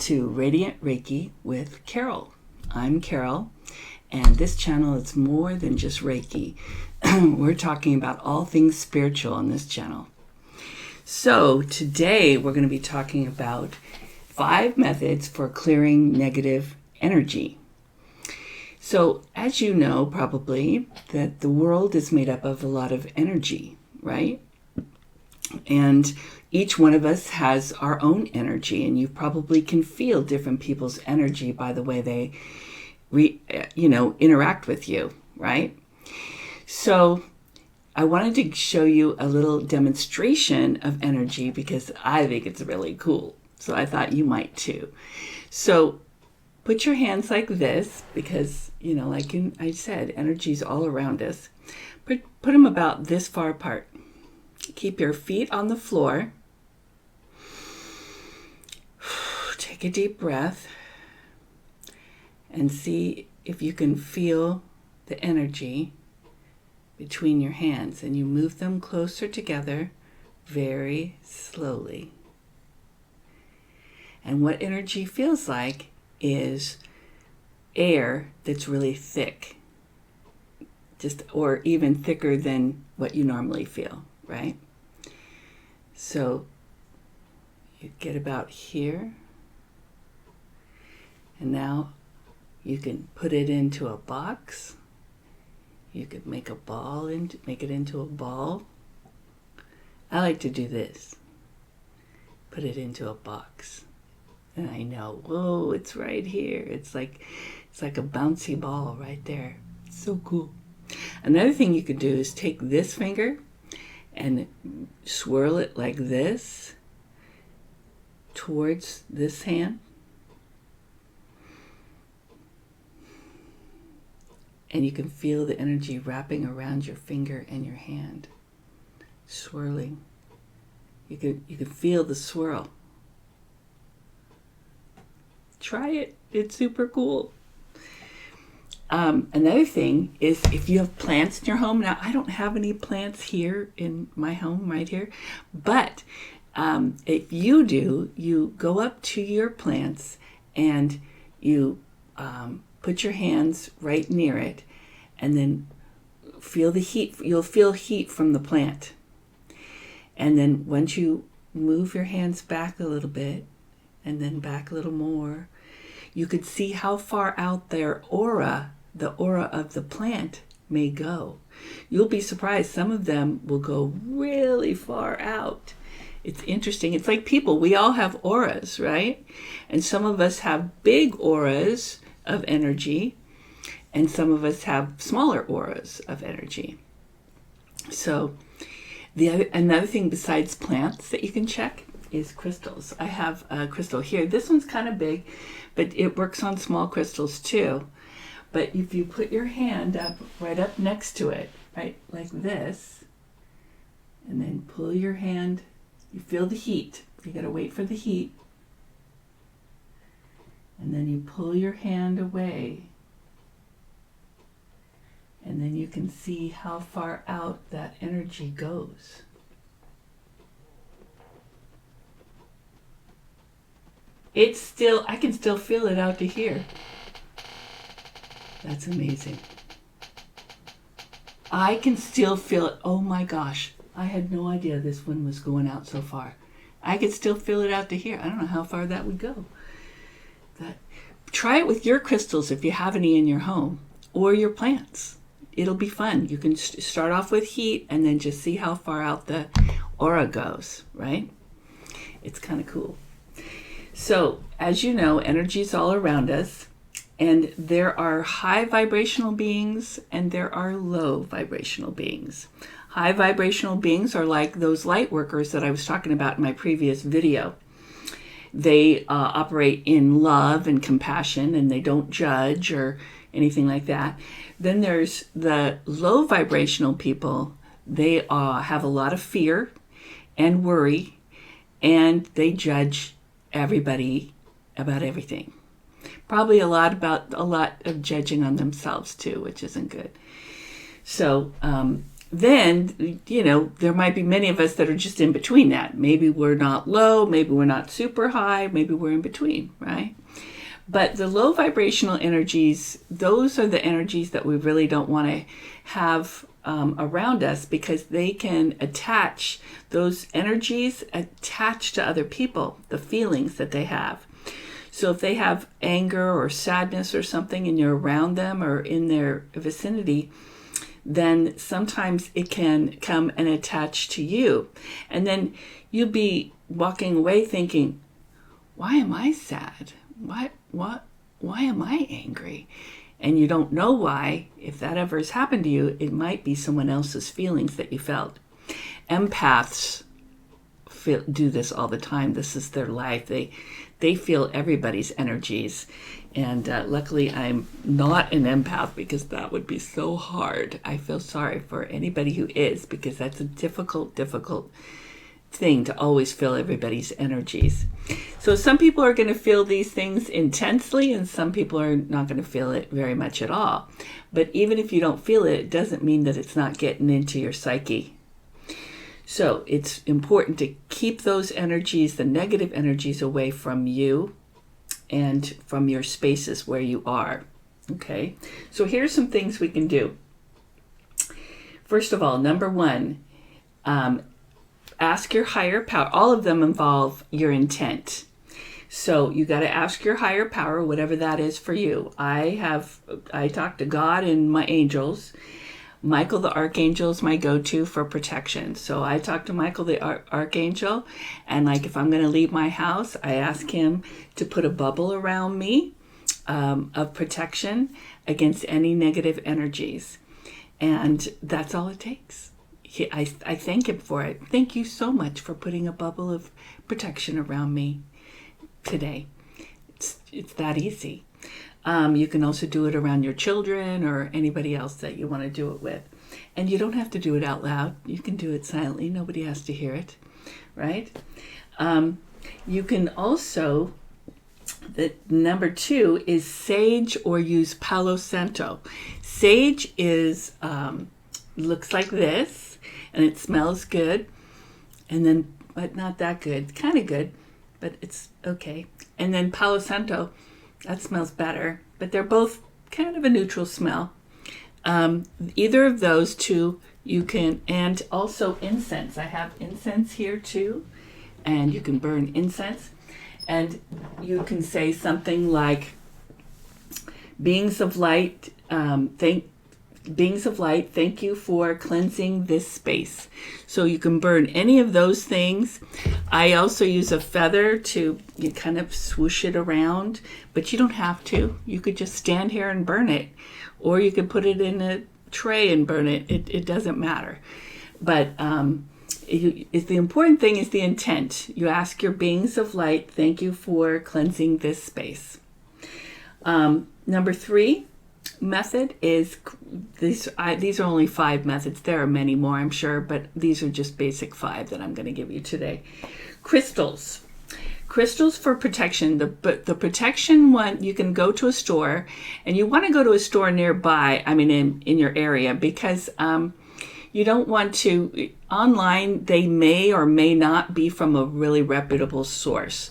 to Radiant Reiki with Carol. I'm Carol, and this channel is more than just Reiki. We're talking about all things spiritual on this channel. So today we're going to be talking about 5 methods for clearing negative energy. So as you know probably that the world is made up of a lot of energy, right? And each one of us has our own energy, and you probably can feel different people's energy by the way they interact with you, right? So I wanted to show you a little demonstration of energy because I think it's really cool. So I thought you might too. So put your hands like this because, like I said, energy's all around us. Put them about this far apart. Keep your feet on the floor. Take a deep breath and see if you can feel the energy between your hands, and you move them closer together very slowly. And what energy feels like is air that's really thick, or even thicker than what you normally feel, right? So you get about here, and now you can put it into a box. You could make it into a ball. I like to do this. Put it into a box. And I know, whoa, it's right here. It's like a bouncy ball right there. It's so cool. Another thing you could do is take this finger and swirl it like this towards this hand. And you can feel the energy wrapping around your finger and your hand, swirling. You can feel the swirl. Try it. It's super cool. Another thing is if you have plants in your home. Now, I don't have any plants here in my home right here, but if you do, you go up to your plants and you put your hands right near it, and then feel the heat. You'll feel heat from the plant. And then once you move your hands back a little bit, and then back a little more, you could see how far out the aura of the plant may go. You'll be surprised. Some of them will go really far out. It's interesting. It's like people. We all have auras, right? And some of us have big auras of energy, and some of us have smaller auras of energy. So another thing besides plants that you can check is crystals. I have a crystal here. This one's kind of big, but it works on small crystals too. But if you put your hand right up next to it, right, like this, and then pull your hand, you feel the heat. You got to wait for the heat. And then you pull your hand away. And then you can see how far out that energy goes. I can still feel it out to here. That's amazing. I can still feel it. Oh my gosh. I had no idea this one was going out so far. I could still feel it out to here. I don't know how far that would go. Try it with your crystals if you have any in your home, or your plants. It'll be fun. You can start off with heat and then just see how far out the aura goes, right? It's kind of cool. So, as you know, energy is all around us, and there are high vibrational beings and there are low vibrational beings. High vibrational beings are like those light workers that I was talking about in my previous video. They operate in love and compassion, and they don't judge or anything like that. Then there's the low vibrational people. They have a lot of fear and worry, and they judge everybody about everything. Probably a lot of judging on themselves too, which isn't good. So then, there might be many of us that are just in between that. Maybe we're not low, maybe we're not super high, maybe we're in between, right? But the low vibrational energies, those are the energies that we really don't want to have around us, because they can attach, those energies attach to other people, the feelings that they have. So if they have anger or sadness or something and you're around them or in their vicinity, then sometimes it can come and attach to you. And then you'll be walking away thinking, why am I sad? Why am I angry? And you don't know why. If that ever has happened to you, it might be someone else's feelings that you felt. Empaths do this all the time. This is their life. They feel everybody's energies. And luckily, I'm not an empath, because that would be so hard. I feel sorry for anybody who is, because that's a difficult thing to always feel everybody's energies. So some people are going to feel these things intensely, and some people are not going to feel it very much at all. But even if you don't feel it, it doesn't mean that it's not getting into your psyche. So it's important to keep those energies, the negative energies, away from you and from your spaces where you are. Okay, so here's some things we can do. First of all, number one, ask your higher power. All of them involve your intent. So you got to ask your higher power, whatever that is for you. I talk to God and my angels. Michael the Archangel is my go-to for protection. So I talk to Michael the Archangel, and like if I'm going to leave my house, I ask him to put a bubble around me of protection against any negative energies. And that's all it takes. I thank him for it. Thank you so much for putting a bubble of protection around me today. It's that easy. You can also do it around your children or anybody else that you want to do it with. And you don't have to do it out loud. You can do it silently. Nobody has to hear it, right? You can also, number two is sage or use Palo Santo. Sage is looks like this, and it smells good, and then, but not that good, kind of good, but it's okay. And then Palo Santo, that smells better, but they're both kind of a neutral smell. Either of those two you can, and also incense. I have incense here too, and you can burn incense, and you can say something like, beings of light, thank you for cleansing this space. So you can burn any of those things. I also use a feather to kind of swoosh it around, but you don't have to. You could just stand here and burn it, or you could put it in a tray and burn it. It doesn't matter. But the important thing is the intent. You ask your beings of light, thank you for cleansing this space. Number three method is, these are only 5 methods. There are many more, I'm sure, but these are just basic 5 that I'm going to give you today. Crystals for protection. The protection one, you can go to a store, and you want to go to a store nearby, in your area, because you don't want to, online they may or may not be from a really reputable source.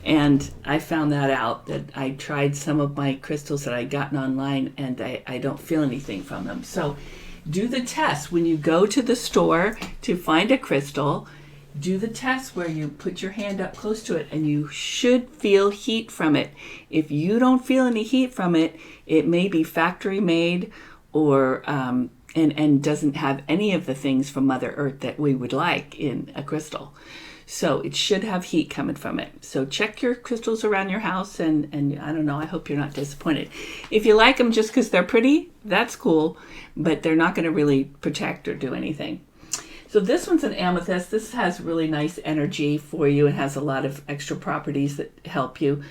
And I found that out, that I tried some of my crystals that I'd gotten online, and I don't feel anything from them. So do the test. When you go to the store to find a crystal, do the test where you put your hand up close to it, and you should feel heat from it. If you don't feel any heat from it, it may be factory made, or and doesn't have any of the things from Mother Earth that we would like in a crystal. So it should have heat coming from it. So check your crystals around your house, and I don't know, I hope you're not disappointed. If you like them just because they're pretty, that's cool, but they're not going to really protect or do anything. So this one's an amethyst. This has really nice energy for you. It has a lot of extra properties that help you.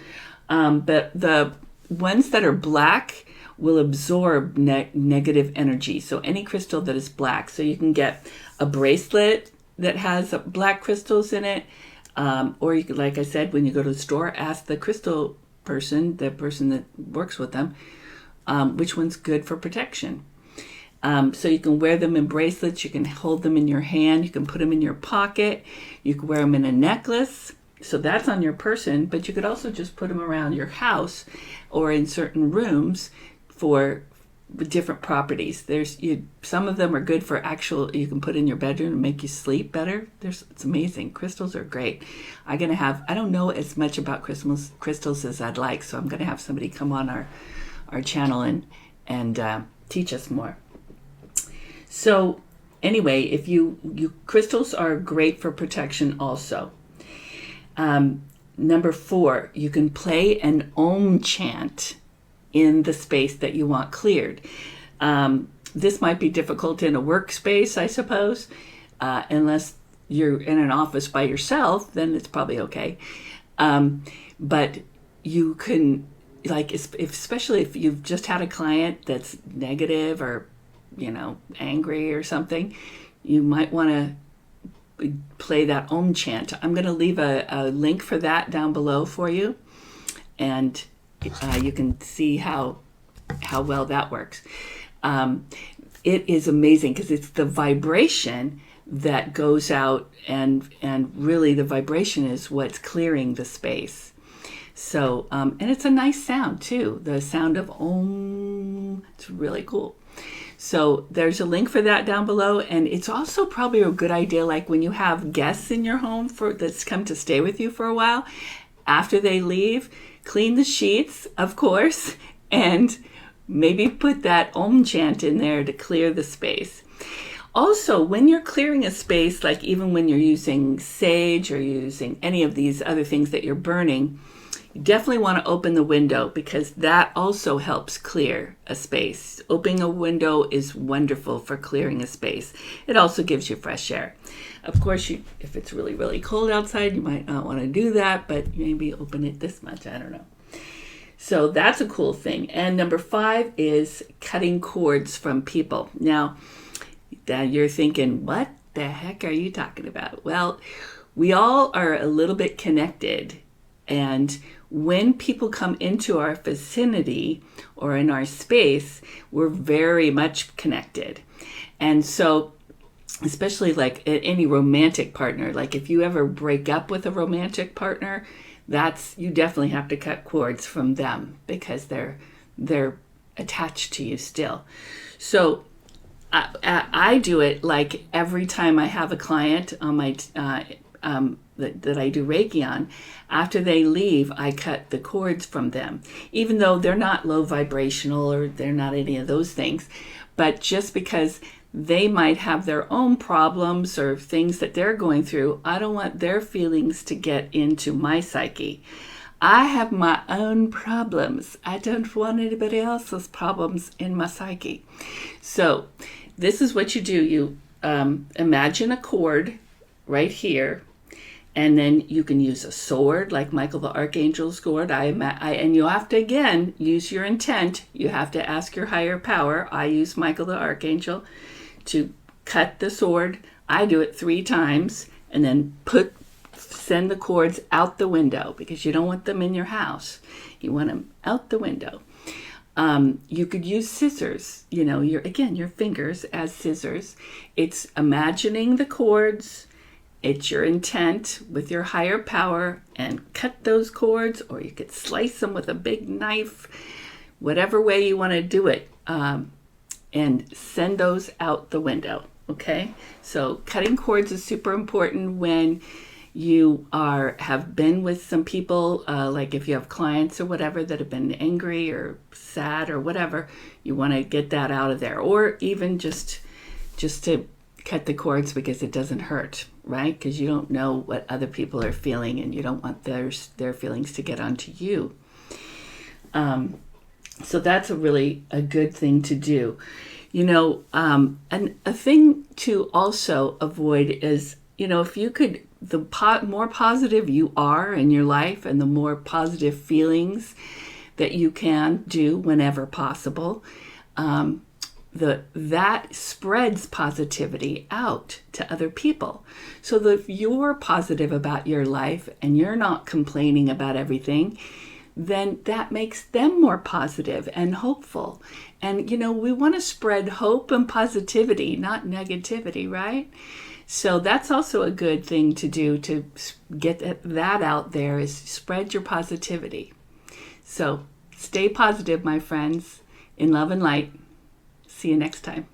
But the ones that are black will absorb negative energy. So any crystal that is black. So you can get a bracelet that has black crystals in it, or you could, like I said, when you go to the store, ask the crystal person, the person that works with them, which one's good for protection. So you can wear them in bracelets. You can hold them in your hand. You can put them in your pocket. You can wear them in a necklace. So that's on your person, but you could also just put them around your house or in certain rooms for different properties. Some of them are good for you can put in your bedroom and make you sleep better. It's amazing. Crystals are great. I don't know as much about crystals as I'd like, so I'm going to have somebody come on our channel and teach us more. So anyway, crystals are great for protection also. Number 4, you can play an Om chant in the space that you want cleared. This might be difficult in a workspace, I suppose, unless you're in an office by yourself, then it's probably okay. But you can, especially if you've just had a client that's negative or, angry or something, you might want to play that Om chant. I'm going to leave a link for that down below for you, and you can see how well that works. It is amazing because it's the vibration that goes out, and really the vibration is what's clearing the space. So and it's a nice sound too, the sound of Om. It's really cool. So there's a link for that down below, and it's also probably a good idea, like when you have guests in your home that's come to stay with you for a while, after they leave, clean the sheets, of course, and maybe put that Om chant in there to clear the space. Also, when you're clearing a space, like even when you're using sage or using any of these other things that you're burning, you definitely want to open the window, because that also helps clear a space. Opening a window is wonderful for clearing a space. It also gives you fresh air. Of course, if it's really, really cold outside, you might not want to do that, but maybe open it this much. I don't know. So that's a cool thing. And number 5 is cutting cords from people. Now you're thinking, what the heck are you talking about? Well, we all are a little bit connected. And when people come into our vicinity or in our space, we're very much connected. And so, especially like any romantic partner, like if you ever break up with a romantic partner, you definitely have to cut cords from them, because they're attached to you still. So I do it like every time I have a client on my that I do Reiki on. After they leave, I cut the cords from them, even though they're not low vibrational or they're not any of those things. But just because they might have their own problems or things that they're going through, I don't want their feelings to get into my psyche. I have my own problems. I don't want anybody else's problems in my psyche. So this is what you do. You imagine a cord right here, and then you can use a sword, like Michael the Archangel's sword. And you have to, again, use your intent. You have to ask your higher power. I use Michael the Archangel to cut the sword. I do it 3 times, and then send the cords out the window, because you don't want them in your house. You want them out the window. You could use scissors, your fingers as scissors. It's imagining the cords. It's your intent with your higher power, and cut those cords, or you could slice them with a big knife, whatever way you want to do it, and send those out the window. Okay? So cutting cords is super important when you have been with some people, like if you have clients or whatever that have been angry or sad or whatever, you want to get that out of there. Or even just to cut the cords because it doesn't hurt, right? Because you don't know what other people are feeling, and you don't want their feelings to get onto you. So that's a good thing to do. And a thing to also avoid is, if you could, the more positive you are in your life, and the more positive feelings that you can do whenever possible, that spreads positivity out to other people. So that if you're positive about your life and you're not complaining about everything, then that makes them more positive and hopeful. And, we want to spread hope and positivity, not negativity, right? So that's also a good thing to do, to get that out there, is spread your positivity. So stay positive, my friends, in love and light. See you next time.